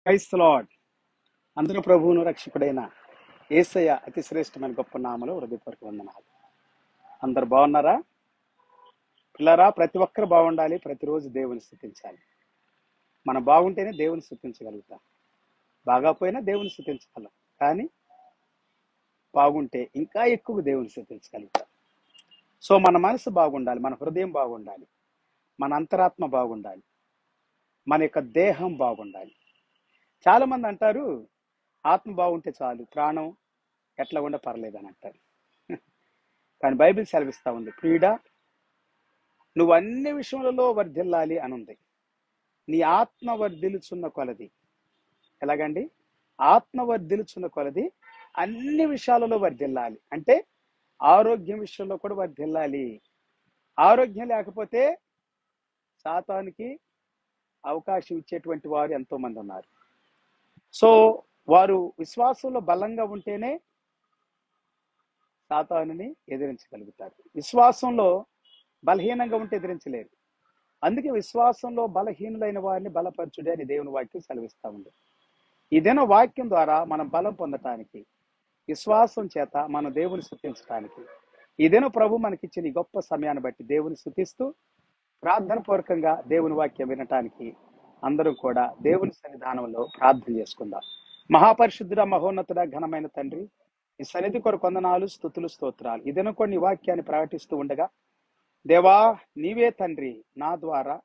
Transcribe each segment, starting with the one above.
క్రైస్త lord. అందరూ ప్రభువును రక్షకుడైన యేసయ్య అతి శ్రేష్టమైన గొప్ప నామలో హృదయపూర్వక వందనాలు. అందరు బాగున్నారా పిల్లరా? ప్రతి ఒక్కరు బాగుండాలి. ప్రతిరోజు దేవుని స్తుతించాలి. మనం బాగుంటేనే దేవుని స్తుతించగలుగుతాం. బాగా పోయినా దేవుని స్తుతించగలం, కానీ బాగుంటే ఇంకా ఎక్కువ దేవుని స్తుతించగలుగుతాం. సో మన మనసు బాగుండాలి, మన హృదయం బాగుండాలి, మన అంతరాత్మ బాగుండాలి, మన యొక్క దేహం బాగుండాలి. చాలా మంది అంటారు, ఆత్మ బాగుంటే చాలు, ప్రాణం ఎట్లా కూడా పర్లేదు అని అంటారు. కానీ బైబిల్ సెలవిస్తా ఉంది, ప్రియుడా నువ్వు అన్ని విషయములలో వర్ధిల్లాలి అని ఉంది. నీ ఆత్మ వర్ధిల్చున్న కొలది, ఎలాగండి? ఆత్మ వర్ధిల్చున్న కొలది అన్ని విషయాలలో వర్ధిల్లాలి. అంటే ఆరోగ్యం విషయంలో కూడా వర్ధిల్లాలి. ఆరోగ్యం లేకపోతే సాతానికి అవకాశం ఇచ్చేటువంటి వారు ఎంతో మంది ఉన్నారు. సో వారు విశ్వాసంలో బలంగా ఉంటేనే సాతానుని ఎదిరించగలుగుతారు. విశ్వాసంలో బలహీనంగా ఉంటే ఎదిరించలేరు. అందుకే విశ్వాసంలో బలహీనులైన వారిని బలపరచుడే అని దేవుని వాక్యం సెలవిస్తా ఉంది. ఇదేనా వాక్యం ద్వారా మనం బలం పొందటానికి, విశ్వాసం చేత మనం దేవుని స్తుతించడానికి, ఇదేనో ప్రభు మనకిచ్చిన ఈ గొప్ప సమయాన్ని బట్టి దేవుని స్తుతిస్తూ ప్రార్థన పూర్వకంగా దేవుని వాక్యం వినటానికి అందరం కూడా దేవుని సన్నిధానంలో ప్రార్థన చేసుకుందాం. మహాపరిశుద్ధుడ, మహోన్నతుడ, ఘనమైన తండ్రి, ఈ సన్నిధి కొరకు వందనాలు, స్తుతులు, స్తోత్రాలు. ఇదేనో కొన్ని వాక్యాన్ని ప్రకటిస్తూ ఉండగా దేవా నీవే తండ్రి నా ద్వారా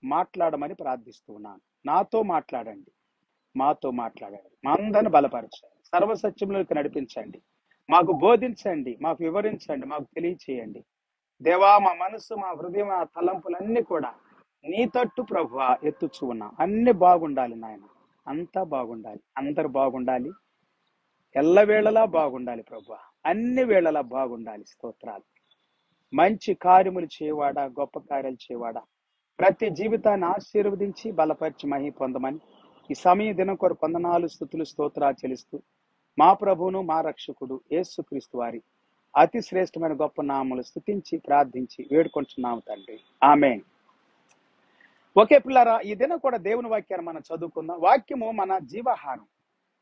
మాట్లాడమని ప్రార్థిస్తూ ఉన్నాను. నాతో మాట్లాడండి, మాతో మాట్లాడండి, మా అందరిని బలపరచండి, సర్వసత్యంలోకి నడిపించండి, మాకు బోధించండి, మాకు వివరించండి, మాకు తెలియచేయండి. దేవా మా మనసు, మా హృదయం, ఆ తలంపులన్నీ కూడా నీ తట్టు ప్రభువా ఎత్తుచూ ఉన్నాం. అన్ని బాగుండాలి నాయన, అంతా బాగుండాలి, అందరు బాగుండాలి, ఎల్లవేళలా బాగుండాలి ప్రభువా, అన్ని వేళలా బాగుండాలి. స్తోత్రాలు. మంచి కార్యములు చేయవాడా, గొప్ప కార్యాలు చేయవాడా, ప్రతి జీవితాన్ని ఆశీర్వదించి బలపరిచి మహి పొందమని ఈ సమయ దినం కొరకు వందనాలు, స్తుతులు, స్తోత్రాలు చెల్లిస్తూ మా ప్రభువును మా రక్షకుడు యేసుక్రీస్తు వారి అతి శ్రేష్టమైన గొప్ప నామములు స్తుతించి ప్రార్థించి వేడుకొంటున్నాము తండ్రి, ఆమేన్. ఒకే పిల్లారా, ఈ దినం కూడా దేవుని వాక్యాన్ని మనం చదువుకుందాం. వాక్యము మన జీవాహారం.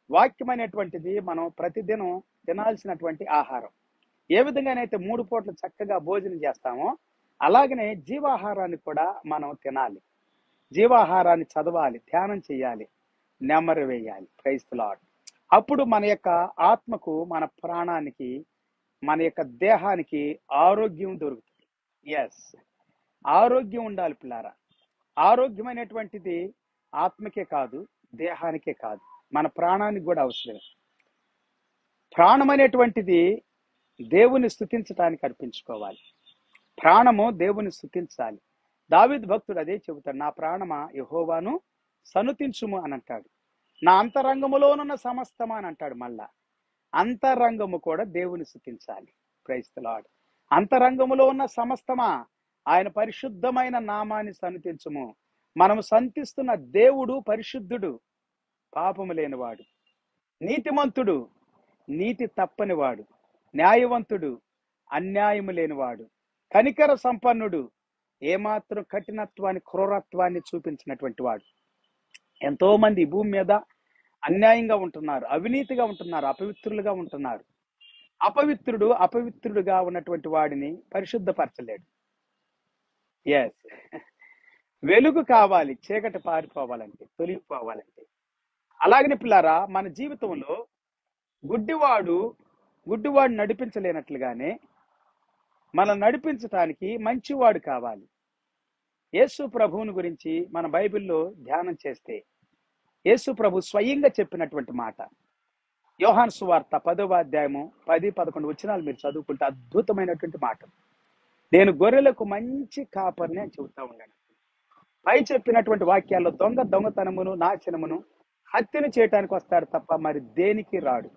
వాక్యం అనేటువంటిది మనం ప్రతిదినం తినాల్సినటువంటి ఆహారం. ఏ విధంగానైతే 3 పూటలు చక్కగా భోజనం చేస్తామో అలాగనే జీవాహారాన్ని కూడా మనం తినాలి. జీవాహారాన్ని చదవాలి, ధ్యానం చేయాలి, నెమరు వేయాలి. Praise the lord. అప్పుడు మన యొక్క ఆత్మకు, మన ప్రాణానికి, మన యొక్క దేహానికి ఆరోగ్యం దొరుకుతుంది. ఎస్, ఆరోగ్యం ఉండాలి పిల్లారా. ఆరోగ్యమైనటువంటిది ఆత్మకే కాదు, దేహానికే కాదు, మన ప్రాణానికి కూడా అవసరమే. ప్రాణం అనేటువంటిది దేవుని స్తుతించడానికి అర్పించుకోవాలి. ప్రాణము దేవుని స్తుతించాలి. దావీదు భక్తుడు అదే చెబుతాడు, నా ప్రాణమా యెహోవాను సనుతించుము అని అంటాడు. నా అంతరంగములోనున్న సమస్తమా అని అంటాడు. మళ్ళా అంతరంగము కూడా దేవుని స్తుతించాలి. Praise the lord. అంతరంగములో ఉన్న సమస్తమా ఆయన పరిశుద్ధమైన నామాన్ని సన్నిధించుము. మనము సంతిస్తున్న దేవుడు పరిశుద్ధుడు, పాపము లేనివాడు, నీతిమంతుడు, నీతి తప్పనివాడు, న్యాయవంతుడు, అన్యాయము లేనివాడు, కనికర సంపన్నుడు, ఏమాత్రం కఠినత్వాన్ని, క్రూరత్వాన్ని చూపించినటువంటి వాడు. ఎంతో మంది భూమి మీద అన్యాయంగా ఉంటున్నారు, అవినీతిగా ఉంటున్నారు, అపవిత్రులుగా ఉంటున్నారు. అపవిత్రుడుగా ఉన్నటువంటి వాడిని పరిశుద్ధపరచలేడు. ఎస్, వెలుగు కావాలి, చీకటి పారిపోవాలంటే, తొలగిపోవాలంటే. అలాగనే పిల్లారా, మన జీవితంలో గుడ్డివాడు నడిపించలేనట్లుగానే మనం నడిపించటానికి మంచివాడు కావాలి. యేసు ప్రభువుని గురించి మన బైబిల్లో ధ్యానం చేస్తే యేసు ప్రభు స్వయంగా చెప్పినటువంటి మాట, యోహాను సువార్త 10వ అధ్యాయము 10-11 వచనాలు మీరు చదువుకుంటే అద్భుతమైనటువంటి మాట. నేను గొర్రెలకు మంచి కాపరిని అని చెబుతా ఉన్నాను. పై చెప్పినటువంటి వాక్యాల్లో దొంగతనమును, నాశనమును, హత్యను చేయటానికి వస్తాడు తప్ప మరి దేనికి రాడు.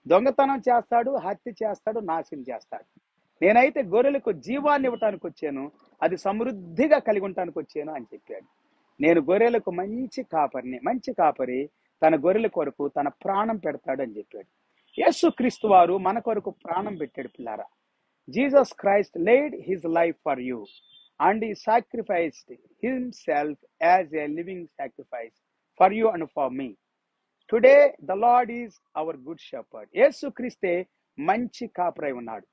దొంగతనం చేస్తాడు, హత్య చేస్తాడు, నాశనం చేస్తాడు. నేనైతే గొర్రెలకు జీవాన్ని ఇవ్వటానికి వచ్చాను, అది సమృద్ధిగా కలిగి ఉండటానికి వచ్చాను అని చెప్పాడు. నేను గొర్రెలకు మంచి కాపరిని. మంచి కాపరి తన గొర్రెల కొరకు తన ప్రాణం పెడతాడు అని చెప్పాడు. యేసుక్రీస్తు వారు మన కొరకు ప్రాణం పెట్టాడు పిల్లారా. Jesus Christ laid his life for you and he sacrificed himself as a living sacrifice for you and for me. Today the lord is our good shepherd. యేసుక్రీస్తే మంచి కాపరై ఉన్నాడు.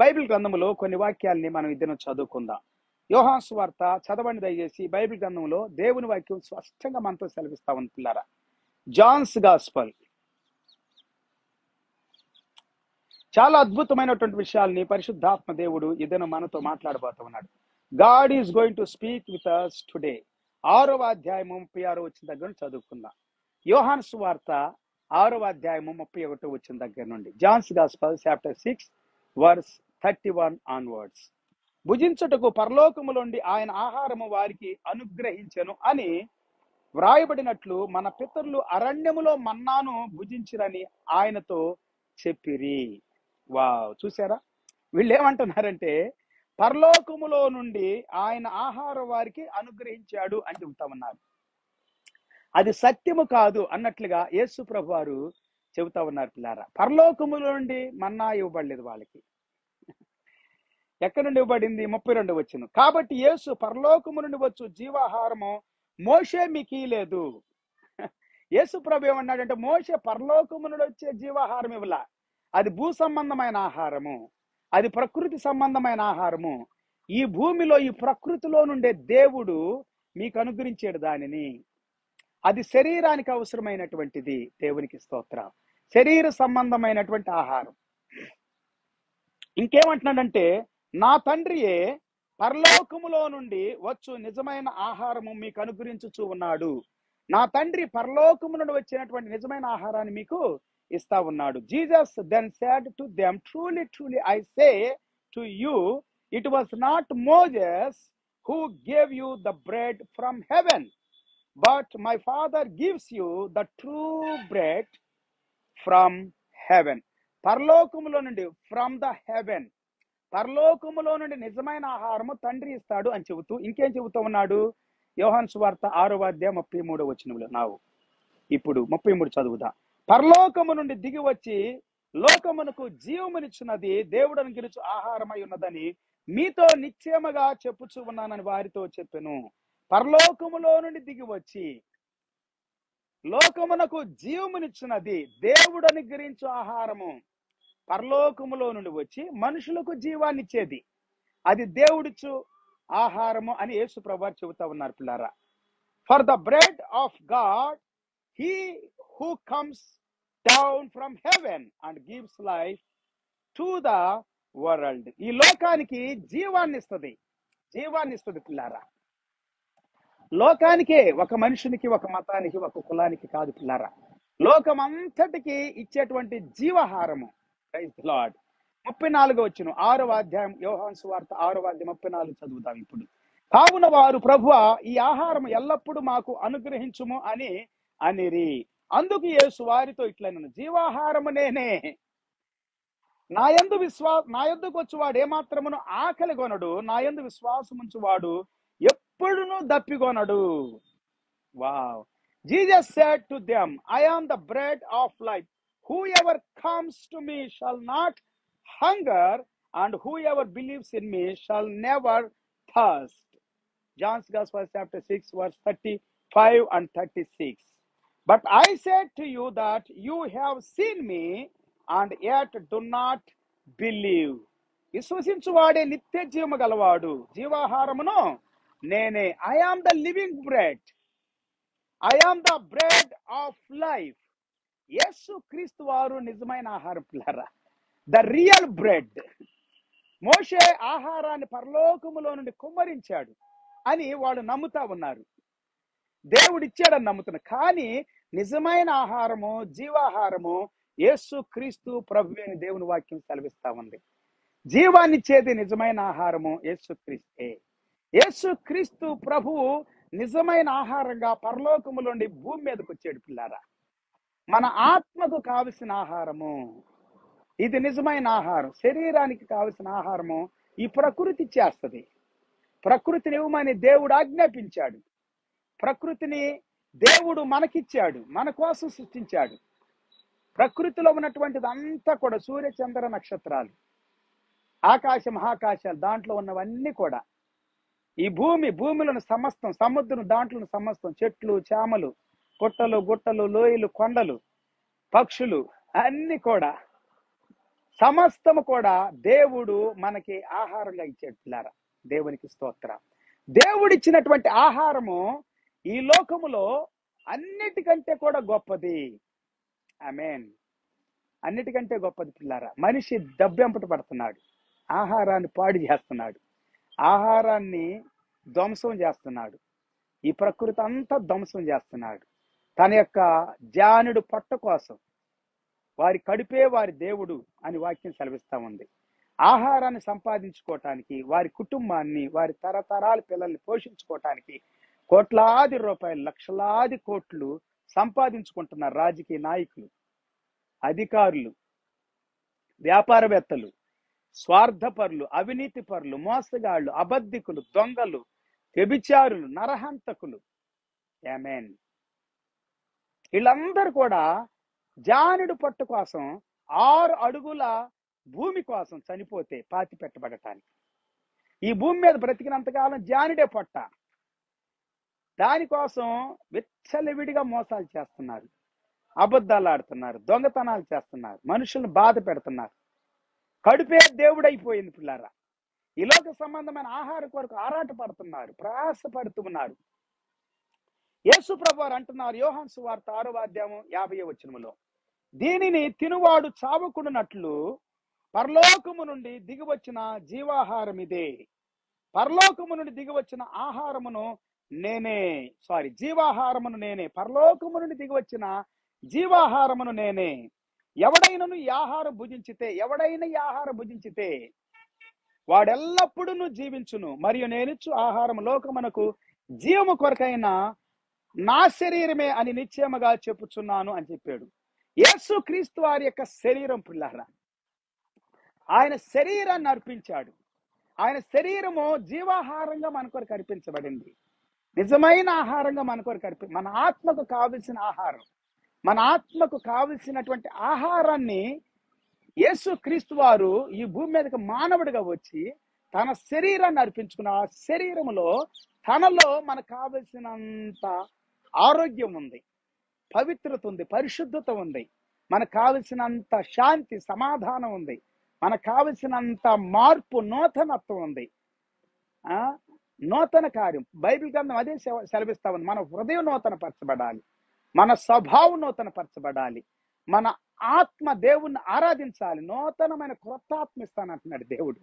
బైబిల్ గ్రంథంలో కొన్ని వాక్యాలని మనం ఇద్దరు చదువుకుందాం. యోహాను సువార్త చదవండి దయచేసి. బైబిల్ గ్రంథంలో దేవుని వాక్యం స్పష్టంగా మనతో సెలవిస్తా ఉంది పిల్లారా. జాన్స్ గాస్పల్ చాలా అద్భుతమైనటువంటి విషయాల్ని పరిశుద్ధాత్మ దేవుడు ఇదను మనతో మాట్లాడబోతూ ఉన్నాడు. God is going to speak with us today. 6వ అధ్యాయము 36 వచ్చిన దగ్గర నుంచి చదువుకుందాం. యోహాను సువార్త 6వ అధ్యాయము 31 వచ్చిన దగ్గర నుండి. John's gospel chapter 6 verse 31 onwards. భుజించుటకు పరలోకములోండి ఆయన ఆహారము వారికి అనుగ్రహించెను అని వ్రాయబడినట్లు మన పితరులు అరణ్యములో మన్నాను భుజించిరని ఆయనతో చెప్పిరి. వావ్, చూసారా? వీళ్ళు ఏమంటున్నారంటే పరలోకములో నుండి ఆయన ఆహారం వారికి అనుగ్రహించాడు అని చెబుతా ఉన్నారు. అది సత్యము కాదు అన్నట్లుగా యేసు ప్రభు వారు చెబుతా ఉన్నారు పిల్లారా. పరలోకములో నుండి మన్నా ఇవ్వబడలేదు వాళ్ళకి. ఎక్కడి నుండి ఇవ్వబడింది? 32 వచ్చును. కాబట్టి యేసు పరలోకము నుండి వచ్చు జీవాహారము మోషే మీకు ఇయ్యలేదు. యేసు ప్రభు ఏమన్నాడంటే మోషే పరలోకము నుండి వచ్చే జీవాహారం ఇవ్వలా. అది భూ సంబంధమైన ఆహారము, అది ప్రకృతి సంబంధమైన ఆహారము. ఈ భూమిలో ఈ ప్రకృతిలో నుండే దేవుడు మీకు అనుగ్రహించాడు దానిని. అది శరీరానికి అవసరమైనటువంటిది. దేవునికి స్తోత్రం. శరీర సంబంధమైనటువంటి ఆహారం. ఇంకేమంటున్నాడంటే నా తండ్రియే పరలోకములో నుండి వచ్చు నిజమైన ఆహారము మీకు అనుగ్రహించుచూ ఉన్నాడు. నా తండ్రి పరలోకము నుండి వచ్చినటువంటి నిజమైన ఆహారాన్ని మీకు ఇస్తా ఉన్నాడు. Jesus then said to them, truly truly I say to you, it was not Moses who gave you the bread from heaven, but my Father gives you the true bread from heaven. పరలోకములో నుండి, from the heaven, పరలోకములో నుండి నిజమైన ఆహారము తండ్రి ఇస్తాడు అని చెబుతూ ఇంకేం చెబుతూ ఉన్నాడు? యోహాను సువార్త 6వ అధ్యాయం 33 వచనంలో. నావు ఇప్పుడు 33 చదువుదా. పరలోకము నుండి దిగి వచ్చి లోకమునకు జీవమునిచ్చున్నది దేవుడు అనుగ్రహించు ఆహారమై ఉన్నదని మీతో నిశ్చయముగా చెప్పుచూ ఉన్నానని వారితో చెప్పెను. పరలోకములో నుండి దిగి వచ్చి లోకమునకు జీవమునిచ్చున్నది దేవుడు అనుగ్రహించు ఆహారము. పరలోకములో నుండి వచ్చి మనుషులకు జీవాన్ని ఇచ్చేది అది దేవుడిచ్చు ఆహారము అని యేసు ప్రభువు చెబుతా ఉన్నారు పిల్లారా. For the bread of God he who comes down from heaven and gives life to the world. ఈ లోకానికి జీవాన్ని ఇస్తుంది పిల్లారా. లోకానికే, ఒక మనుషునికి, ఒక మతానికి, ఒక కులానికి కాదు పిల్లారా. లోకమంతటికి ఇచ్చేటువంటి జీవాహారము. Praise the lord. 34 వచ్చును 6వ అధ్యాయం యోహాను సువార్త 6వ అధ్యాయం 34 చదువుతాం ఇప్పుడు. కావున వారు ప్రభువా ఈ ఆహారం ఎల్లప్పుడూ మాకు అనుగ్రహించుము అని అనిరి. అందుకు యేసు వారితో ఇట్లనెను, జీవాహారము నేనే. నా యందుకు వచ్చువాడు ఏమాత్రమును ఆకలి కొనడు, నా యందు విశ్వాసముంచువాడు ఎప్పుడును దప్పికొనడు. Wow. Jesus said to them, I am the bread of life. Whoever comes to me shall not hunger, and whoever believes in me shall never thirst. John's Gospel chapter 6 verse 35 and 36. But I said to you that you have seen me and yet do not believe. విశ్వసించువాడే నిత్య జీవము గలవాడు, జీవాహారమును నేనే. I am the living bread. I am the bread of life. యేసు క్రీస్తు వారు నిజమైన ఆహారం పిల్లరా. The real bread. మోషే ఆహారాన్ని పరలోకములో నుండి కుమ్మరించాడు అని వాళ్ళు నమ్ముతా ఉన్నారు. దేవుడు ఇచ్చాడని నమ్ముతున్నారు. కానీ నిజమైన ఆహారము, జీవాహారము యేసు క్రీస్తు ప్రభు అని దేవుని వాక్యం సెలవిస్తా ఉంది. జీవాన్ని ఇచ్చేది నిజమైన ఆహారము యేసు క్రీస్తే. యేసు క్రీస్తు ప్రభువు నిజమైన ఆహారంగా పరలోకము నుండి భూమి మీదకి వచ్చాడు పిల్లారా. మన ఆత్మకు కావలసిన ఆహారము ఇది నిజమైన ఆహారం. శరీరానికి కావలసిన ఆహారము ఈ ప్రకృతి చేస్తుంది. ప్రకృతిని ఇవ్వమని దేవుడు ఆజ్ఞాపించాడు. ప్రకృతిని దేవుడు మనకిచ్చాడు, మన కోసం సృష్టించాడు. ప్రకృతిలో ఉన్నటువంటిది అంతా కూడా సూర్య చంద్ర నక్షత్రాలు, ఆకాశ మహాకాశాలు, దాంట్లో ఉన్నవన్నీ కూడా, ఈ భూమిలోని సమస్తం, సముద్రం దాంట్లో సమస్తం, చెట్లు చేమలు పుట్టలు, గుట్టలు, లోయలు, కొండలు, పక్షులు అన్ని కూడా, సమస్తము కూడా దేవుడు మనకి ఆహారంగా ఇచ్చాడు పిల్లారా. దేవునికి స్తోత్రం. దేవుడిచ్చినటువంటి ఆహారము ఈ లోకములో అన్నిటికంటే కూడా గొప్పది. ఆమేన్. అన్నిటికంటే గొప్పది పిల్లారా. మనిషి దెబ్బెంపట పడుతున్నాడు, ఆహారాన్ని పాడు చేస్తున్నాడు, ఆహారాన్ని ధ్వంసం చేస్తున్నాడు, ఈ ప్రకృతి అంతా ధ్వంసం చేస్తున్నాడు. తన యొక్క జానుడు పొట్ట కోసం, వారి కడుపే వారి దేవుడు అని వాక్యం సెలవిస్తా ఉంది. ఆహారాన్ని సంపాదించుకోవటానికి, వారి కుటుంబాన్ని, వారి తరతరాల పిల్లల్ని పోషించుకోవటానికి కోట్లాది రూపాయలు, లక్షలాది కోట్లు సంపాదించుకుంటున్నారు రాజకీయ నాయకులు, అధికారులు, వ్యాపారవేత్తలు, స్వార్థపరులు, అవినీతి పరులు, మోసగాళ్ళు, అబద్ధికులు, దొంగలు, వ్యభిచారులు, నరహంతకులు. ఆమేన్. వీళ్ళందరూ కూడా జానుడు పట్టు కోసం 6 అడుగుల భూమి కోసం చనిపోతే పాతి పెట్టబడటానికి, ఈ భూమి మీద బ్రతికినంతకాలం జానుడే పొట్ట, దానికోసం విచ్చలవిడిగా మోసాలు చేస్తున్నారు, అబద్ధాలు ఆడుతున్నారు, దొంగతనాలు చేస్తున్నారు, మనుషులను బాధ పెడుతున్నారు. కడుపే దేవుడైపోయింది పిల్లారా. ఈ లోక సంబంధమైన ఆహారం కొరకు ఆరాట పడుతున్నారు, ప్రయాస పడుతున్నారు. యేసు ప్రభువారు అంటున్నారు యోహాను సువార్త 6వ అధ్యాయం 50వ వచనములో, దీనిని తినువాడు చావకుండునట్లు పరలోకము నుండి దిగివచ్చిన జీవాహారం ఇదే. పరలోకము నుండి దిగివచ్చిన ఆహారమును నేనే, జీవాహారమును నేనే. పరలోకము నుండి దిగివచ్చిన జీవాహారమును నేనే. ఎవడైనా ఈ ఆహారం భుజించితే వాడెల్లప్పుడూ జీవించును. మరియు నేనిచ్చు ఆహారం లోకమునకు జీవము కొరకైన నా శరీరమే అని నిశ్చయముగా చెప్పుచున్నాను అని చెప్పాడు. యేసు క్రీస్తు వారి యొక్క శరీరం పిల్లారా, ఆయన శరీరాన్ని అర్పించాడు. ఆయన శరీరము జీవాహారంగా మన కొరకు అర్పించబడింది, నిజమైన ఆహారంగా మన కొరకు మన ఆత్మకు కావలసిన ఆహారం, మన ఆత్మకు కావలసినటువంటి ఆహారాన్ని యేసు క్రీస్తు వారు ఈ భూమి మీదకి మానవుడిగా వచ్చి తన శరీరాన్ని అర్పించుకున్న ఆ శరీరములో తనలో మనకు కావలసినంత ఆరోగ్యం ఉంది, పవిత్రత ఉంది, పరిశుద్ధత ఉంది, మనకు కావలసినంత శాంతి, సమాధానం ఉంది, మనకు కావలసినంత మార్పు, నూతనత్వం ఉంది, నూతన కార్యం. బైబిల్ గ్రంథం అదే సెలవిస్తా ఉంది. మన హృదయం నూతన పరచబడాలి, మన స్వభావం నూతన పరచబడాలి, మన ఆత్మ దేవుణ్ణి ఆరాధించాలి, నూతనమైన క్రొత్త ఆత్మ ఇస్తానంటున్నాడు దేవుడు.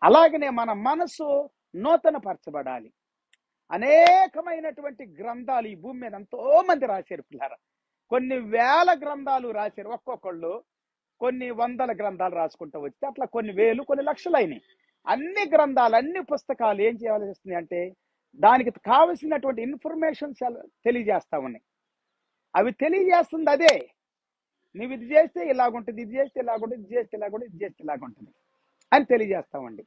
అలాగనే మన మనసు నూతన పరచబడాలి. అనేకమైనటువంటి గ్రంథాలు ఈ భూమి మీద ఎంతో మంది రాశారు పిల్లారా. కొన్ని వేల గ్రంథాలు రాశారు, ఒక్కొక్కళ్ళు కొన్ని వందల గ్రంథాలు రాసుకుంటూ వచ్చి అట్లా కొన్ని వేలు, కొన్ని లక్షలు అయినాయి. అన్ని గ్రంథాలు, అన్ని పుస్తకాలు ఏం చేయాల్సి వస్తుంది అంటే దానికి కావలసినటువంటి ఇన్ఫర్మేషన్ తెలియజేస్తా ఉన్నాయి. అవి తెలియజేస్తుంది అదే, నువ్వు ఇది చేస్తే ఇలాగుంటుంది, ఇది చేస్తే ఇలాగుంటుంది, ఇది చేస్తే ఇలాగుంటుంది, ఇది చేస్తే ఇలాగుంటుంది అని తెలియజేస్తామండి.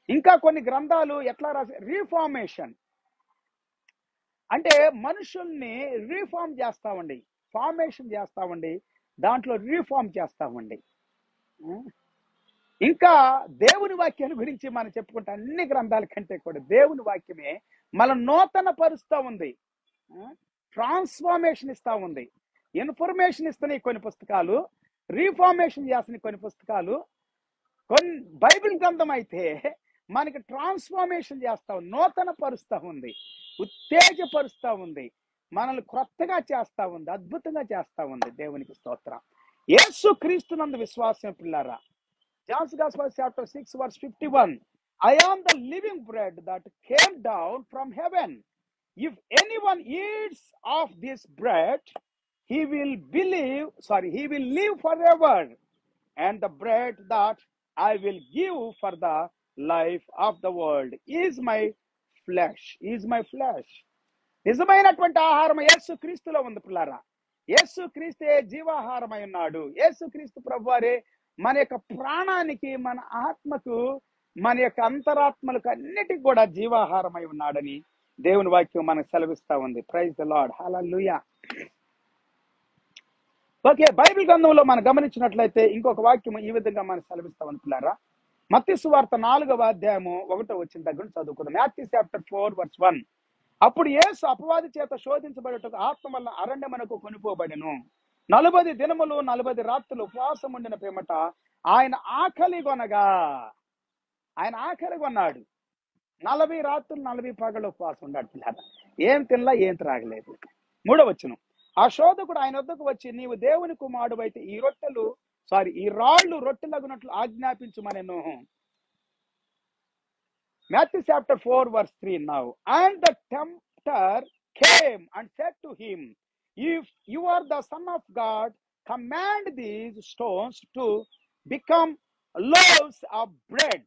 ఇంకా కొన్ని గ్రంథాలు ఎట్లా రాసే, రీఫార్మేషన్ అంటే మనుషుల్ని రీఫార్మ్ చేస్తామండి, ఫార్మేషన్ చేస్తామండి, దాంట్లో రీఫార్మ్ చేస్తామండి. ఇంకా దేవుని వాక్యాన్ని గురించి మనం చెప్పుకుంటే అన్ని గ్రంథాల కంటే కూడా దేవుని వాక్యమే మనం నూతన పరుస్తూ ఉంది, ట్రాన్స్ఫార్మేషన్ ఇస్తా ఉంది. ఇన్ఫర్మేషన్ ఇస్తున్నాయి కొన్ని పుస్తకాలు, రీఫార్మేషన్ చేస్తున్నాయి కొన్ని పుస్తకాలు. కొన్ని బైబిల్ గ్రంథం అయితే మనకి ట్రాన్స్ఫార్మేషన్ చేస్తా ఉంది, నూతన పరుస్తూ ఉంది, ఉత్తేజపరుస్తూ ఉంది, మనల్ని క్రొత్తగా చేస్తా ఉంది, అద్భుతంగా చేస్తా ఉంది. దేవునికి స్తోత్రం. యేసు క్రీస్తునందు విశ్వాసం పిల్లారా. John's Gospel chapter 6 verse 51, I am the living bread that came down from heaven. If anyone eats of this bread, he will live forever. And the bread that I will give for the life of the world is my flesh. నిజమైనటువంటి ఆహారం యేసు క్రీస్తులో ఉంది పిల్లారా. యేసు క్రీస్తే జీవాహారమై ఉన్నాడు. యేసు క్రీస్తు ప్రభువారే మన యొక్క ప్రాణానికి, మన ఆత్మకు, మన యొక్క అంతరాత్మలకు అన్నిటికి కూడా జీవాహారమై ఉన్నాడని దేవుని వాక్యం మనకు సెలవిస్తా ఉంది. Praise the lord, hallelujah. Okay, Bible గ్రంథంలో మనం గమనించినట్లయితే ఇంకొక వాక్యం ఈ విధంగా మనం సెలవిస్తా ఉంది పిల్లారా. మత్తయి సువార్త 4వ అధ్యాయము 1వ వచనం దగ్గర చదువుకుందాం. మాథ్యూ చాప్టర్ 4 verse 1, అప్పుడు యేసు అపవాది చేత శోధించబడటకు ఆత్మ వల్ల అరణ్యమునకు కొనిపోబడెను. 40 దినములు 40 రాత్రులు ఉపవాసం ఉండిన పిమ్మట ఆయన ఆకలి కొన్నాడు. 40 రాత్రులు 40 పగలు ఉపవాసం ఉన్నాడు పిల్లల. ఏం తినలా, ఏం త్రాగలేదు. 3వ వచనం. ఆ శోధకుడు ఆయన వద్దకు వచ్చి, నీవు దేవుని కుమారుడు అయితే ఈ రాళ్ళు రొట్టెలగునట్లు ఆజ్ఞాపించుమనెను. Matthew chapter 4 verse 3 now. And the tempter came and said to him, if you are the Son of God, command these stones to become loaves of bread.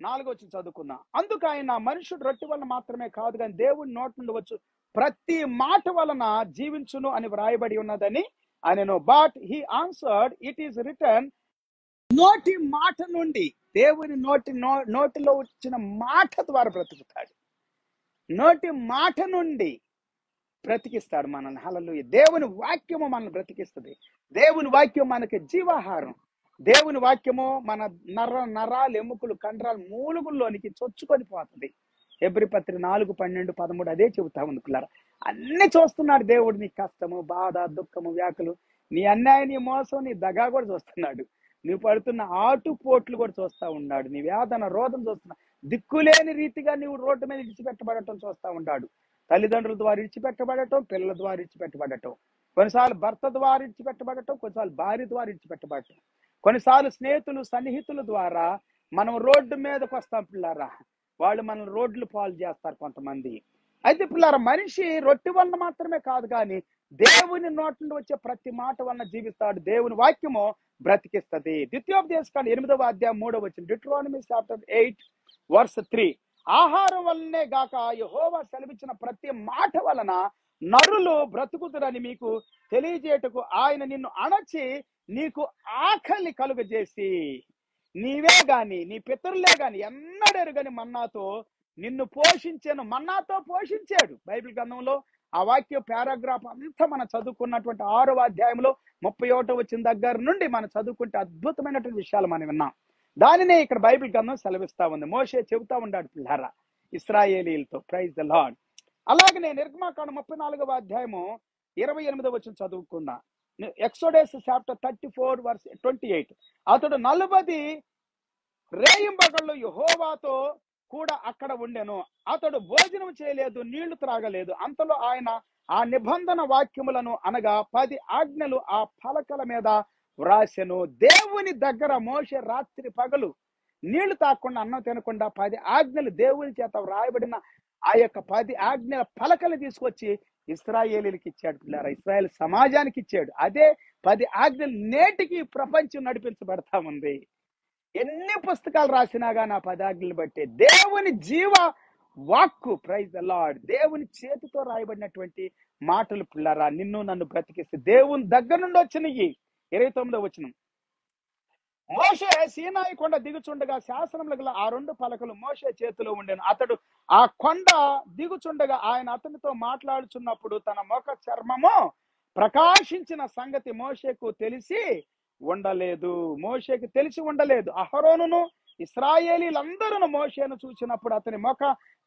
4వ వచనం చదువుకుందాం. అందుకు ఆయన, మనుషుడు రొట్టె వలన మాత్రమే కాదు కానీ దేవుని నోటి నుండి వచ్చు ప్రతి మాట వలన జీవించును అని వ్రాయబడి ఉన్నదని ఆయనను. But he answered, it is return. నోటి మాట నుండి, దేవుని నోటిలో వచ్చిన మాట ద్వారా బ్రతుకుతాడు. నోటి మాట నుండి బ్రతికిస్తాడు మనల్ని. హల్లెలూయా. దేవుని వాక్యము మనల్ని బ్రతికిస్తుంది. దేవుని వాక్యం మనకి జీవాహారం. దేవుని వాక్యము మన నరాలు, ఎముకలు, కండరాలు, మూలుగుల్లోనికి చొచ్చుకొని పోతుంది. హెబ్రీ పత్రిక 4:12-13 అదే చెబుతా ఉంది పిల్లరా. అన్ని చూస్తున్నాడు దేవుడు. నీ కష్టము, బాధ, దుఃఖము, వ్యాకులు, నీ అన్యాయం, నీ మోసం, నీ దగా కూడా చూస్తున్నాడు. నువ్వు పడుతున్న ఆటుపోట్లు కూడా చూస్తా ఉన్నాడు. నీ వేదన, రోదన చూస్తున్నాడు. దిక్కులేని రీతిగా నువ్వు రోడ్డు మీద విడిచిపెట్టబడటం చూస్తా ఉంటాడు. తల్లిదండ్రుల ద్వారా విడిచిపెట్టబడటం, పిల్లల ద్వారా విడిచిపెట్టబడటం, కొన్నిసార్లు భర్త ద్వారా విడిచిపెట్టబడటం, కొన్నిసార్లు భార్య ద్వారా విడిచిపెట్టబడటం, కొన్నిసార్లు స్నేహితులు, సన్నిహితుల ద్వారా మనం రోడ్డు మీదకి వస్తాం పిల్లారా. వాళ్ళు మనం రోడ్లు పాలు చేస్తారు కొంతమంది. అయితే పిల్లారా, మనిషి రొట్టె వలన మాత్రమే కాదు కానీ దేవుని నోటి నుండి వచ్చే ప్రతి మాట వలన జీవిస్తాడు. దేవుని వాక్యము బ్రతికిస్తుంది. ద్వితీయోపదేశకాండం 8వ అధ్యాయం 3వ వచనం. Deuteronomy chapter 8 verse 3. ఆహారం వలనే గాక యెహోవా సెలవిచ్చిన ప్రతి మాట వలన నరులు బ్రతుకుతురని మీకు తెలియజేయటకు ఆయన నిన్ను అణచి నీకు ఆకలి కలుగజేసి, నీవే గాని నీ పితరులే గాని ఎన్నడెరుగని మన్నాతో నిన్ను పోషించాను. మన్నాతో పోషించాడు. బైబిల్ గ్రంథంలో ఆ వాక్య పారాగ్రాఫ్ అంతా మనం చదువుకున్నటువంటి 6వ అధ్యాయంలో 31వ వచనం దగ్గర నుండి మనం చదువుకుంటే అద్భుతమైనటువంటి విషయాలు మనం విన్నాం. దానినే ఇక్కడ బైబిల్ గ్రంథం సెలవిస్తా ఉంది. మోషే చెబుతా ఉన్నాడు పిల్లారా ఇశ్రాయేలీలతో. Praise the lord. అలాగనే నిర్గమాకాండం 34వ అధ్యాయము 28వ వచనం చదువుకుందాం. Exodus chapter 34 verse 28. అతడు 40 రేయింబగళ్ళు యెహోవాతో కూడా అక్కడ ఉండెను. అతడు భోజనం చేయలేదు, నీళ్లు త్రాగలేదు. అంతలో ఆయన ఆ నిబంధన వాక్యములను అనగా 10 ఆజ్ఞలు ఆ పలకల మీద వ్రాసెను. దేవుని దగ్గర మోషే రాత్రి పగలు నీళ్లు తాగకుండా, అన్నం తినకుండా 10 ఆజ్ఞలు దేవుని చేత వ్రాయబడిన ఆ యొక్క 10 ఆజ్ఞల పలకలు తీసుకొచ్చి ఇశ్రాయేలీలకు ఇచ్చాడు పిల్లారా. ఇశ్రాయేల్ సమాజానికి ఇచ్చాడు. అదే 10 ఆజ్ఞలు నేటికి ప్రపంచం నడిపించబడతా ఉంది. ఎన్ని పుస్తకాలు రాసినా కానీ ఆ 10 ఆజ్ఞలు బట్టి దేవుని జీవ వాక్కు. Praise the lord. దేవుని చేతితో రాయబడినటువంటి మాటలు పిల్లారా నిన్ను నన్ను బ్రతికిస్తే దేవుని దగ్గర నుండి వచ్చినవి. 29వ వచనం. మోషే సీనాయి కొండ దిగుచుండగా శాసనములు గల ఆ 2 పలకలు మోషే చేతిలో ఉండెను. అతడు ఆ కొండ దిగుచుండగా ఆయన అతనితో మాట్లాడుచున్నప్పుడు తన ముఖ చర్మము ప్రకాశించిన సంగతి మోషేకు తెలిసి ఉండలేదు. అహరోనును ఇశ్రాయేలీలందరూ మోషేను చూసినప్పుడు అతని ముఖ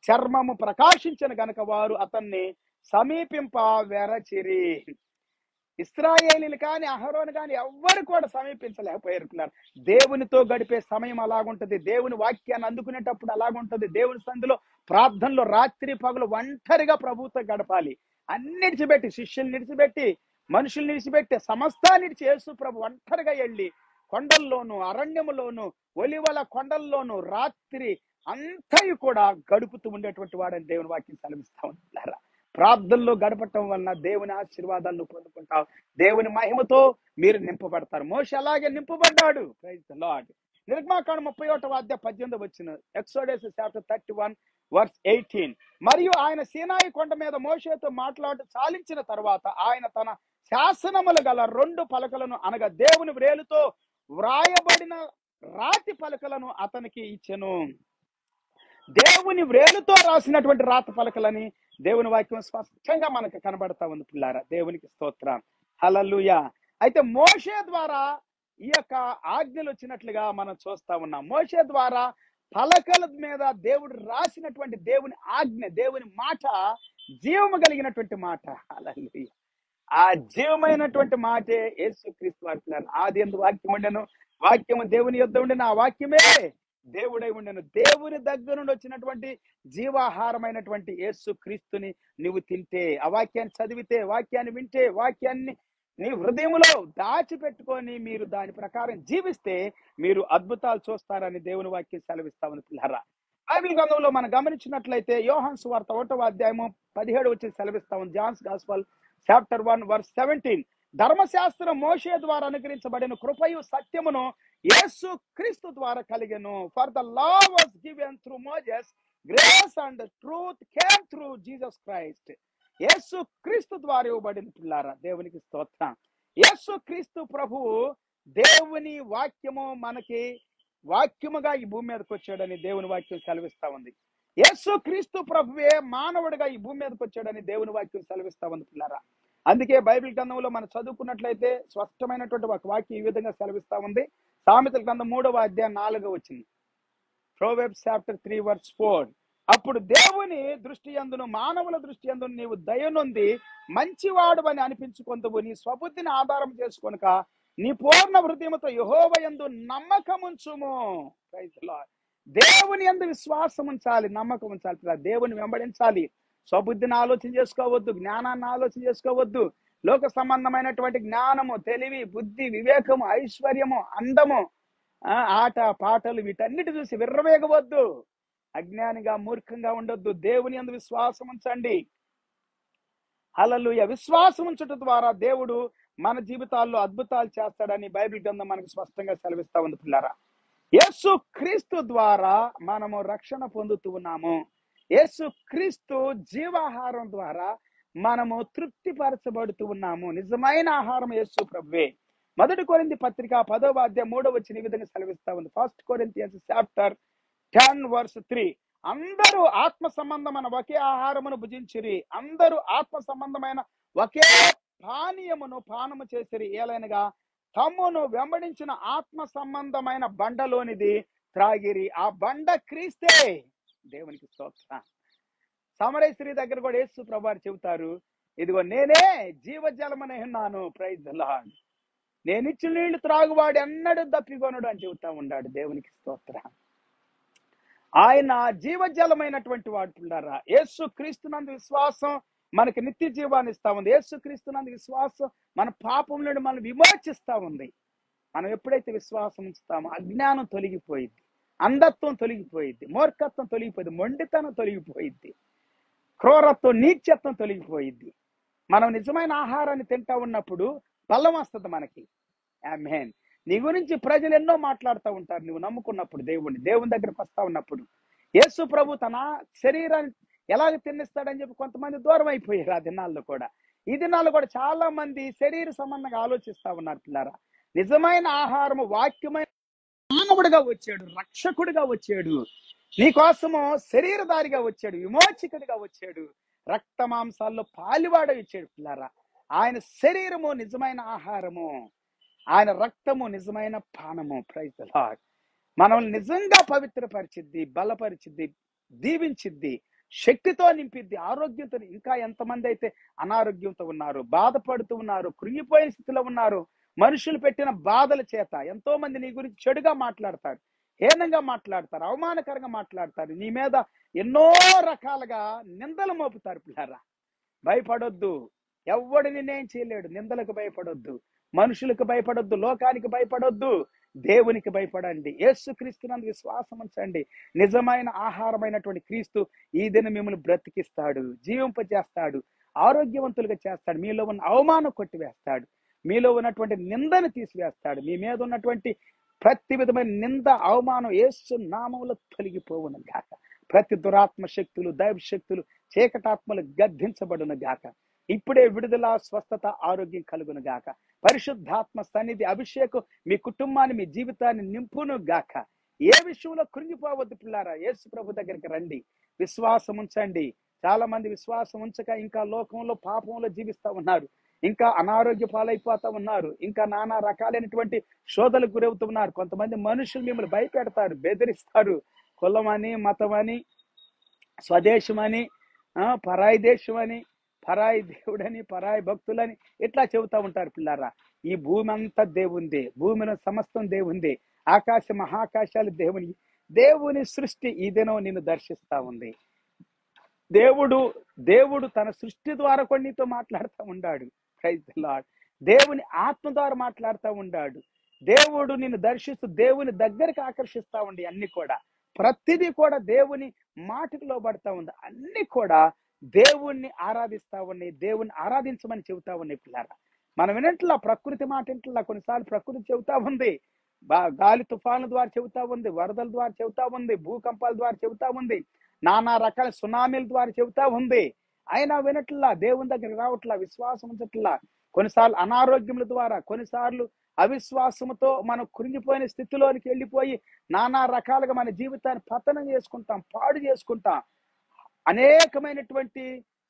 చర్మము ప్రకాశించిన గనుక వారు అతన్ని సమీపింప వెరచిరి. ఇశ్రాయేలీలు కానీ అహరోను కానీ ఎవ్వరు కూడా సమీపించలేకపోయారు. దేవునితో గడిపే సమయం అలాగుంటది. దేవుని వాక్యాన్ని అందుకునేటప్పుడు అలాగుంటది. దేవుని సంధిలో ప్రార్థనలో రాత్రి పగలు ఒంటరిగా ప్రభువుతో గడపాలి. అన్నిడిచిపెట్టి, శిష్యుల్ని నిడిచిపెట్టి, మనుషుల్ని నిడిచిపెట్టి, సమస్తాన్ని నిడిచి యేసు ప్రభు ఒంటరిగా వెళ్ళి కొండల్లోను, అరణ్యములోను, ఒలివల కొండల్లోను రాత్రి అంతయు కూడా గడుపుతూ ఉండేటువంటి వాడని దేవుని వాక్యం సెలవిస్తా ఉంటారా. ప్రార్థనలో గడపటం వలన దేవుని ఆశీర్వాదాలను పొందుకుంటావు. దేవుని మహిమతో మీరు నింపబడతారు. మోషే అలాగే నింపబడ్డాడు. Praise the lord. నిర్గమాకాండం 31వ అధ్యాయం 18వ వచనం. Exodus chapter 31 verse 18. మరియు ఆయన సీనాయి కొండ మీద మోషేతో మాట్లాడు చాలించిన తర్వాత ఆయన తన శాసనములు గల 2 పలకలను అనగా దేవుని వ్రేలుతో వ్రాయబడిన రాతి పలకలను అతనికి ఇచ్చెను. దేవుని వ్రేలుతో రాసినటువంటి రాతి పలకలని దేవుని వాక్యం స్పష్టంగా మనకు కనబడతా ఉంది పిల్లారా. దేవునికి స్తోత్రం. హల్లెలూయా. అయితే మోషే ద్వారా ఈ యొక్క ఆజ్ఞలు వచ్చినట్లుగా మనం చూస్తా ఉన్నాం. మోషే ద్వారా పలకల మీద దేవుడు రాసినటువంటి దేవుని ఆజ్ఞ, దేవుని మాట జీవము కలిగినటువంటి మాట. హల్లెలూయా. ఆ జీవమైనటువంటి మాటే యేసుక్రీస్తు వారు. ఆది యందు వాక్యం ఉండెను, వాక్యము దేవుని యొద్ద ఉండెను, ఆ వాక్యమే దేవుడై ఉండెను. దేవుని దగ్గర నుండి వచ్చినటువంటి జీవాహారమైనటువంటి యేసుక్రీస్తుని నువ్వు తింటే, ఆ వాక్యాన్ని చదివితే, వాక్యాన్ని వింటే, వాక్యాన్ని నీ హృదయంలో దాచిపెట్టుకొని మీరు దాని ప్రకారం జీవిస్తే మీరు అద్భుతాలు చూస్తారని దేవుని వాక్యం సెలవిస్తా ఉంది పిల్లరా. బైబిల్ గ్రంథంలో మనం గమనించినట్లయితే యోహాను సువార్త 1వ అధ్యాయము 17 వచ్చి సెలవిస్తా ఉంది. John's gospel chapter 1 verse 17. ధర్మశాస్త్రం మోషే ద్వారా అనుగ్రహించబడిన కృపయు సత్యమును యేసు క్రీస్తు ద్వారా కలిగెను. For the law was given through Moses, grace and truth came through Jesus Christ. యేసు క్రీస్తు ద్వారా ఇవ్వబడిన పిల్లారా, దేవునికి స్తోత్రం. యేసు క్రీస్తు ప్రభువు దేవుని వాక్యము మనకి వాక్యముగా ఈ భూమి మీదకి వచ్చాడని దేవుని వాక్యం సెలవిస్తా ఉంది. యేసు క్రీస్తు ప్రభువే మానవుడిగా ఈ భూమి మీదకి వచ్చాడని దేవుని వాక్యం సెలవిస్తా ఉంది పిల్లారా. అందుకే బైబిల్ గ్రంథంలో మనం చదువుకున్నట్లయితే స్పష్టమైనటువంటి ఒక వాక్యం ఈ విధంగా సెలవిస్తా ఉంది. సామెతల గ్రంథం 3వ అధ్యాయం 4 వచ్చింది. ప్రోవెర్బ్స్ చాప్టర్ 3 వర్స్ 4. అప్పుడు దేవుని దృష్టి యందును మానవుల దృష్టి యందును నీవు దయనొంది మంచివాడు అని అనిపించుకొందువు. నీ స్వబుద్ధిని ఆధారం చేసుకొనక నీ పూర్ణ హృదయముతో యెహోవా యందు నమ్మకముంచుము. Praise the lord. దేవుని యందు విశ్వాసం ఉంచాలి, నమ్మకం ఉంచాలి. దేవుని వెంబడించాలి. స్వబుద్ధిని ఆలోచన చేసుకోవద్దు, జ్ఞానాన్ని ఆలోచన చేసుకోవద్దు. లోక సంబంధమైనటువంటి జ్ఞానము, తెలివి, బుద్ధి, వివేకము, ఐశ్వర్యము, అందము, ఆట పాటలు వీటన్నిటి చూసి విర్రవేగవద్దు. అజ్ఞానిగా మూర్ఖంగా ఉండొద్దు. దేవుని యందు విశ్వాసం ఉంచండి. హల్లెలూయా. విశ్వాసం ఉంచడం ద్వారా దేవుడు మన జీవితాల్లో అద్భుతాలు చేస్తాడని బైబిల్ గ్రంథం మనకు స్పష్టంగా సెలవిస్తా ఉంది పిల్లారా. యేసు క్రీస్తు ద్వారా మనము రక్షణ పొందుతూ ఉన్నాము. యేసు క్రీస్తు జీవాహారం ద్వారా మనము తృప్తిపరచబడుతూ ఉన్నాము. నిజమైన ఆహారం యేసు ప్రభువే. 1 కొరింథీ పత్రిక 10వ అధ్యాయం 3వ వచనం ఈ విధంగా సెలవిస్తా ఉంది. 1 కొరింథియన్స్ చాప్టర్ 10 వర్స్ 3. అందరూ ఆత్మ సంబంధమైన ఒకే ఆహారమును భుజించిరి, అందరూ ఆత్మ సంబంధమైన ఒకే పానీయమును పానము చేసిరి. ఏలైనగా తమ్మును వెంబడించిన ఆత్మ సంబంధమైన బండలోనిది త్రాగిరి. ఆ బండ క్రీస్తే. దేవునికి స్తోత్రం. సమరయ స్త్రీ దగ్గర కూడా యేసు ప్రభువారు చెబుతారు, ఇదిగో నేనే జీవజలమని ఉన్నాను. Praise the lord. నేనిచ్చిన నీళ్లు త్రాగువాడు ఎన్నడూ దప్పికొనడు అని చెబుతా ఉన్నాడు. దేవునికి స్తోత్రం. ఆయన జీవజలమైనటువంటి వాడు పిల్లారా. యేసు క్రీస్తునందు విశ్వాసం మనకి నిత్య జీవాన్ని ఇస్తా ఉంది. యేసు క్రీస్తునందు విశ్వాసం మన పాపం నుండి మనం విమోచిస్తా ఉంది. మనం ఎప్పుడైతే విశ్వాసం ఉంచుతామో అజ్ఞానం తొలగిపోయింది, అంధత్వం తొలగిపోయింది, మూర్ఖత్వం తొలగిపోయింది, మొండితనం తొలగిపోయింది, క్రూరత్వం, నీచత్వం తొలగిపోయింది. మనం నిజమైన ఆహారాన్ని తింటా ఉన్నప్పుడు బలం వస్తుంది మనకి. ఆమేన్. నీ గురించి ప్రజలు ఎన్నో మాట్లాడుతూ ఉంటారు. నువ్వు నమ్ముకున్నప్పుడు దేవుని దగ్గరకు వస్తా ఉన్నప్పుడు. యేసు ప్రభు తన శరీరాన్ని ఎలాగ తిన్నిస్తాడని చెప్పి కొంతమంది దూరం అయిపోయారు. ఆ దినాల్లో కూడా, ఈ దినాల్లో కూడా చాలా మంది శరీర సంబంధంగా ఆలోచిస్తా ఉన్నారు పిల్లారా. నిజమైన ఆహారము వాక్యమైన మానవుడిగా వచ్చాడు, రక్షకుడిగా వచ్చాడు, నీకోసము శరీరధారిగా వచ్చాడు, విమోచకుడిగా వచ్చాడు, రక్త మాంసాల్లో పాలివాడ ఇచ్చాడు పిల్లారా. ఆయన శరీరము నిజమైన ఆహారము, ఆయన రక్తము నిజమైన పానము. Praise the lord. మనల్ని నిజంగా పవిత్రపరిచిద్ది, బలపరిచిద్ది, దీవించిద్ది, శక్తితో నింపిద్ది, ఆరోగ్యంతో. ఇంకా ఎంతమంది అయితే అనారోగ్యంతో ఉన్నారు, బాధపడుతూ ఉన్నారు, కృంగిపోయిన స్థితిలో ఉన్నారు. మనుషులు పెట్టిన బాధల చేత ఎంతో మంది నీ గురించి చెడుగా మాట్లాడతారు, హీనంగా మాట్లాడతారు, అవమానకరంగా మాట్లాడతారు, నీ మీద ఎన్నో రకాలుగా నిందలు మోపుతారు పిల్లారా. భయపడొద్దు. ఎవ్వడు నిన్నేం చేయలేడు. నిందలకు భయపడొద్దు, మనుషులకు భయపడొద్దు, లోకానికి భయపడొద్దు, దేవునికి భయపడండి. యేసు క్రీస్తునందు విశ్వాసం ఉంచండి. నిజమైన ఆహారమైనటువంటి క్రీస్తు ఈ దినం మిమ్మల్ని బ్రతికిస్తాడు, జీవింపజేస్తాడు, ఆరోగ్యవంతులుగా చేస్తాడు. మీలో ఉన్న అవమానం కొట్టివేస్తాడు, మీలో ఉన్నటువంటి నిందను తీసివేస్తాడు. మీ మీద ఉన్నటువంటి ప్రతి విధమైన నింద, అవమానం యేసు నామములో తొలగిపోవును గాక. ప్రతి దురాత్మ శక్తులు, దైవ శక్తులు, చీకటాత్మలు గద్దించబడును గాక. ఇప్పుడే విడుదల, స్వస్థత, ఆరోగ్యం కలుగును గాక. పరిశుద్ధాత్మ సన్నిధి, అభిషేకం మీ కుటుంబాన్ని, మీ జీవితాన్ని నింపును గాక. ఏ విషయంలో కృంగిపోవద్దు పిల్లారా. యేసు ప్రభు దగ్గరికి రండి, విశ్వాసం ఉంచండి. చాలా మంది విశ్వాసం ఉంచక ఇంకా లోకంలో పాపంలో జీవిస్తా ఉన్నారు, ఇంకా అనారోగ్య పాలైపోతా ఉన్నారు, ఇంకా నానా రకాలైనటువంటి శోధలకు గురవుతున్నారు. కొంతమంది మనుషులు మిమ్మల్ని భయపెడతారు, బెదిరిస్తారు, కులమని, మతమని, స్వదేశమని, పరాయి దేశమని, పరాయి దేవుడని, పరాయి భక్తులని ఇట్లా చెబుతా ఉంటారు పిల్లారా. ఈ భూమి అంతా దేవుందే, భూమిలో సమస్తం దేవుందే, ఆకాశ మహాకాశాలు దేవుని. దేవుని సృష్టి ఈ దినం నిన్ను దర్శిస్తా ఉంది. దేవుడు దేవుడు తన సృష్టి ద్వారా కూడా నీతో మాట్లాడుతూ ఉన్నాడు. Praise the lord. దేవుని ఆత్మ ద్వారా మాట్లాడుతూ ఉన్నాడు. దేవుడు నిన్ను దర్శిస్తూ దేవుని దగ్గరికి ఆకర్షిస్తా ఉండి అన్ని కూడా ప్రతిదీ కూడా దేవుని మాటకు లోబడతా ఉంది. అన్ని కూడా దేవుణ్ణి ఆరాధిస్తా ఉన్నాయి, దేవుణ్ణి ఆరాధించమని చెబుతా ఉన్నాయి పిల్లారా. మనం వినట్లా ప్రకృతి మాట వింటలా, కొన్నిసార్లు ప్రకృతి చెబుతా ఉంది, గాలి తుఫాను ద్వారా చెబుతా ఉంది, వరదల ద్వారా చెబుతా ఉంది, భూకంపాల ద్వారా చెబుతా ఉంది, నానా రకాల సునామీల ద్వారా చెబుతా ఉంది. అయినా వినట్లా, దేవుని దగ్గర రావట్లా, విశ్వాసం ఉంచట్లా. కొన్నిసార్లు అనారోగ్యముల ద్వారా, కొన్నిసార్లు అవిశ్వాసంతో మనం కురింగిపోయిన స్థితిలోనికి వెళ్ళిపోయి నానా రకాలుగా మన జీవితాన్ని పతనం చేసుకుంటాం, పాడు చేసుకుంటాం. అనేకమైనటువంటి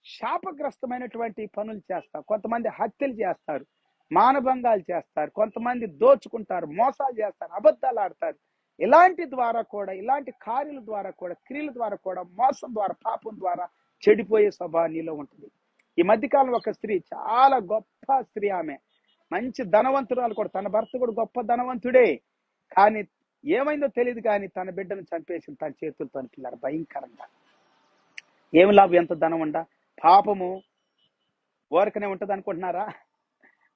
శాపగ్రస్తమైనటువంటి పనులు చేస్తాం. కొంతమంది హత్యలు చేస్తారు, మానభంగాలు చేస్తారు, కొంతమంది దోచుకుంటారు, మోసాలు చేస్తారు, అబద్ధాలు ఆడతారు. ఇలాంటి ద్వారా కూడా, ఇలాంటి కార్యాల ద్వారా కూడా, క్రియల ద్వారా కూడా, మోసం ద్వారా, పాపం ద్వారా చెడిపోయే స్వభావం నీలో ఉంటుంది. ఈ మధ్యకాలం ఒక స్త్రీ, చాలా గొప్ప స్త్రీ, ఆమె మంచి ధనవంతురాలు కూడా, తన భర్త కూడా గొప్ప ధనవంతుడే, కానీ ఏమైందో తెలియదు, కానీ తన బిడ్డను చంపేసింది తన చేతులతో. పిల్లలు భయంకరంగా. ఏమి లాభం ఎంత ధనం ఉండా, పాపము ఊరకనే ఉంటుంది అనుకుంటున్నారా?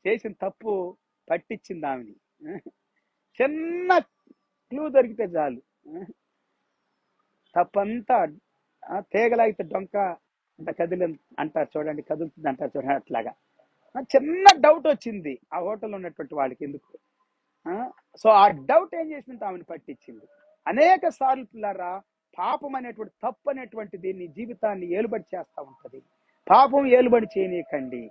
చేసిన తప్పు పట్టించింది ఆమెని. చిన్న క్లూ దొరికితే చాలు, తప్పంతా తేగలాగితే డొంక అంత కదిలి అంటారు చూడండి, కదులుతుంది అంటారు చూడండి, అట్లాగా చిన్న డౌట్ వచ్చింది ఆ హోటల్లో ఉన్నటువంటి వాళ్ళకి. ఎందుకు? సో ఆ డౌట్ ఏం చేసింది, ఆమెను పట్టించింది. అనేక సార్లు పిల్లరా, పాపం అనేటువంటి, తప్పు అనేటువంటిది నీ జీవితాన్ని ఏలుబడి చేస్తూ ఉంటది. పాపం ఏలుబడి చేయనీయకండి.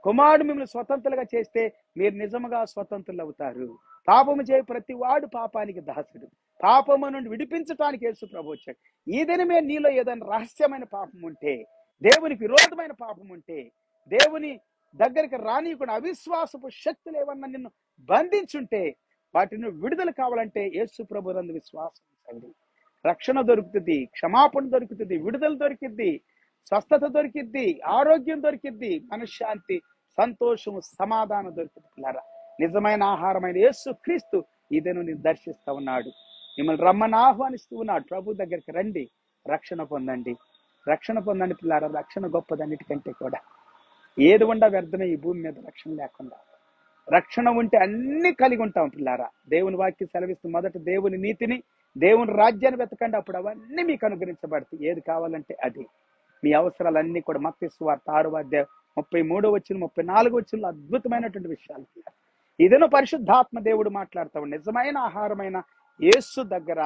కుమారుడు మిమ్మల్ని స్వతంత్రులుగా చేస్తే మీరు నిజముగా స్వతంత్రులు అవుతారు. పాపము చేయ ప్రతి వాడు పాపానికి దాసుడు. పాపము నుండి విడిపించడానికి యేసు ప్రభు వచ్చాడు. ఈ దినమే నీలో ఏదైనా రహస్యమైన పాపం ఉంటే, దేవునికి విరోధమైన పాపం ఉంటే, దేవుని దగ్గరికి రానియకుండా అవిశ్వాసపు శక్తులు ఏమన్నా నిన్ను బంధించుంటే, వాటిని విడుదల కావాలంటే యేసు ప్రభు నందు విశ్వాసం ఉంచండి. రక్షణ దొరుకుతుంది, క్షమాపణ దొరుకుతుంది, విడుదల దొరికిద్ది, స్వస్థత దొరికిద్ది, ఆరోగ్యం దొరికిద్ది, మనశ్శాంతి, సంతోషము, సమాధానం దొరికింది. పిల్లరా, నిజమైన ఆహారమైన యేసు క్రీస్తు ఇదేను నేను దర్శిస్తా ఉన్నాడు. మిమ్మల్ని రమ్మని ఆహ్వానిస్తూ ఉన్నాడు. ప్రభు దగ్గరికి రండి, రక్షణ పొందండి, రక్షణ పొందండి పిల్లారా. రక్షణ గొప్పదన్నిటికంటే కూడా. ఏది ఉండా వ్యర్థమే ఈ భూమి మీద రక్షణ లేకుండా. రక్షణ ఉంటే అన్ని కలిగి ఉంటాం పిల్లారా. దేవుని వాక్యం సెలవిస్తూ, మొదట దేవుని నీతిని, దేవుని రాజ్యాన్ని వెతకండి, అప్పుడు అవన్నీ మీకు అనుగ్రహించబడతాయి. ఏది కావాలంటే అది. మీ అవసరాలన్నీ కూడా మత్తయి సువార్త 6వ అధ్యాయం 33వ వచనం 34వ వచనంలో అద్భుతమైనటువంటి విషయాలు. ఇదేనో పరిశుద్ధాత్మ దేవుడు మాట్లాడతాడు. నిజమైన ఆహారమైన యేసు దగ్గర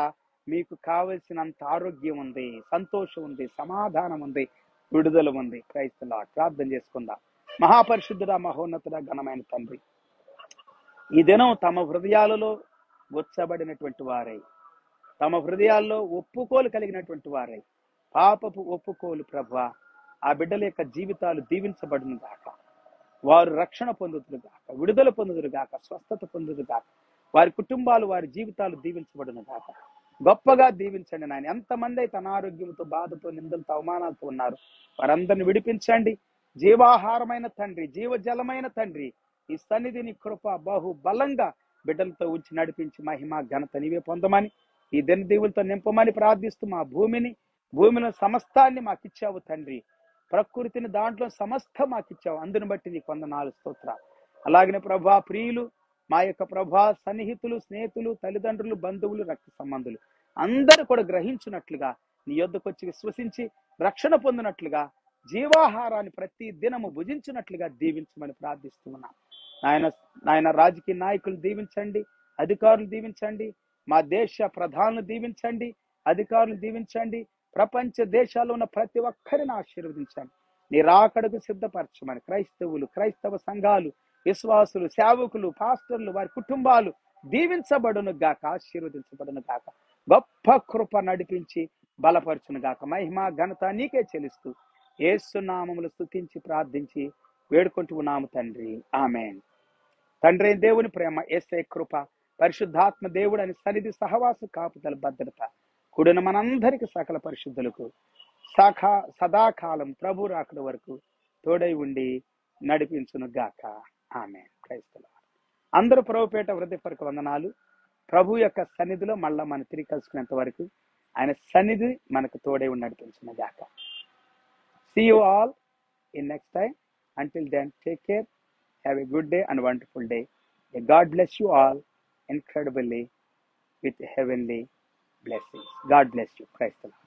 మీకు కావలసినంత ఆరోగ్యం ఉంది, సంతోషం ఉంది, సమాధానం ఉంది, విడుదల ఉంది. క్రైస్త లార్డ్. ప్రార్థన చేసుకుందాం. మహాపరిశుద్ధుడా, మహోన్నతుడా, ఘనమైన తండ్రి, ఈ దినం తమ హృదయాలలో గుచ్చబడినటువంటి వారై, తమ హృదయాల్లో ఒప్పుకోలు కలిగినటువంటి వారై, పాపపు ఒప్పుకోలు ప్రభువా, ఆ బిడ్డల యొక్క జీవితాలు దీవించబడును గాక. వారు రక్షణ పొందుదురు గాక, విడుదల పొందుదురు గాక, స్వస్థత పొందుదురు గాక. వారి కుటుంబాలు, వారి జీవితాలు దీవించబడును గాక. గొప్పగా దీవించండి నాయన. ఎంతమంది అయితే అనారోగ్యంతో, బాధతో, నిందలతో, అవమానాలతో ఉన్నారు, వారందరిని విడిపించండి. జీవాహారమైన తండ్రి, జీవజలమైన తండ్రి, ఈ సన్నిధిని కృప బహు బలంగా బిడ్డలతో ఉంచి నడిపించి మహిమ ఘనత నీవే పొందమని, ఈ దినదీవులతో నింపమని ప్రార్థిస్తూ, మా భూమిలో సమస్తాన్ని మాకిచ్చావు తండ్రి. ప్రకృతిని, దాంట్లో సమస్తం మాకిచ్చావు. అందుని బట్టి నీకు వందనాలు, స్తోత్రాలు. అలాగనే ప్రభా, ప్రియులు, మా యొక్క ప్రభా సన్నిహితులు, స్నేహితులు, తల్లిదండ్రులు, బంధువులు, రక్త సంబంధులు అందరూ కూడా గ్రహించినట్లుగా, నీ యొద్దకు వచ్చి విశ్వసించి రక్షణ పొందినట్లుగా, జీవాహారాన్ని ప్రతి దినము భుజించినట్లుగా దీవించమని ప్రార్థిస్తూ ఉన్నాం. నాయన రాజకీయ నాయకులు దీవించండి, అధికారులు దీవించండి, మా దేశ ప్రధానులు దీవించండి, అధికారులు దీవించండి, ప్రపంచ దేశాల్లో ఉన్న ప్రతి ఒక్కరిని ఆశీర్వదించండి. నీ రాకడకు సిద్ధపరచమని క్రైస్తవులు, క్రైస్తవ సంఘాలు, విశ్వాసులు, సేవకులు, పాస్టర్లు, వారి కుటుంబాలు దీవించబడును గాక, ఆశీర్వదించబడును గాక. గొప్ప కృప నడిపించి బలపరచును గాక. మహిమ ఘనత నీకే చెల్లిస్తూ యేసు నామములు స్తుతించి ప్రార్థించి వేడుకుంటూ ఉన్నాము తండ్రి, ఆమేన్. తండ్రి దేవుని ప్రేమ, యేసయ్య కృప, పరిశుద్ధాత్మ దేవుడు అని సన్నిధి, సహవాస, కాపుదల, భద్రత కూడిన మనందరికి సకల పరిశుద్ధులకు సదాకాలం ప్రభు రాకడ వరకు తోడై ఉండి నడిపించును గాక. ఆమేన్. క్రైస్తవ అందరూ ప్రభుపేట హృదయపూర్వక వందనాలు. ప్రభు యొక్క సన్నిధిలో మళ్ళా మనం తిరిగి కలుసుకునేంత వరకు ఆయన సన్నిధి మనకు తోడై ఉండి నడిపించును గాక. See you all in next time. Until then, take care. Have a good day and wonderful day. May God bless you all incredibly with heavenly blessings. God bless you. Praise the Lord.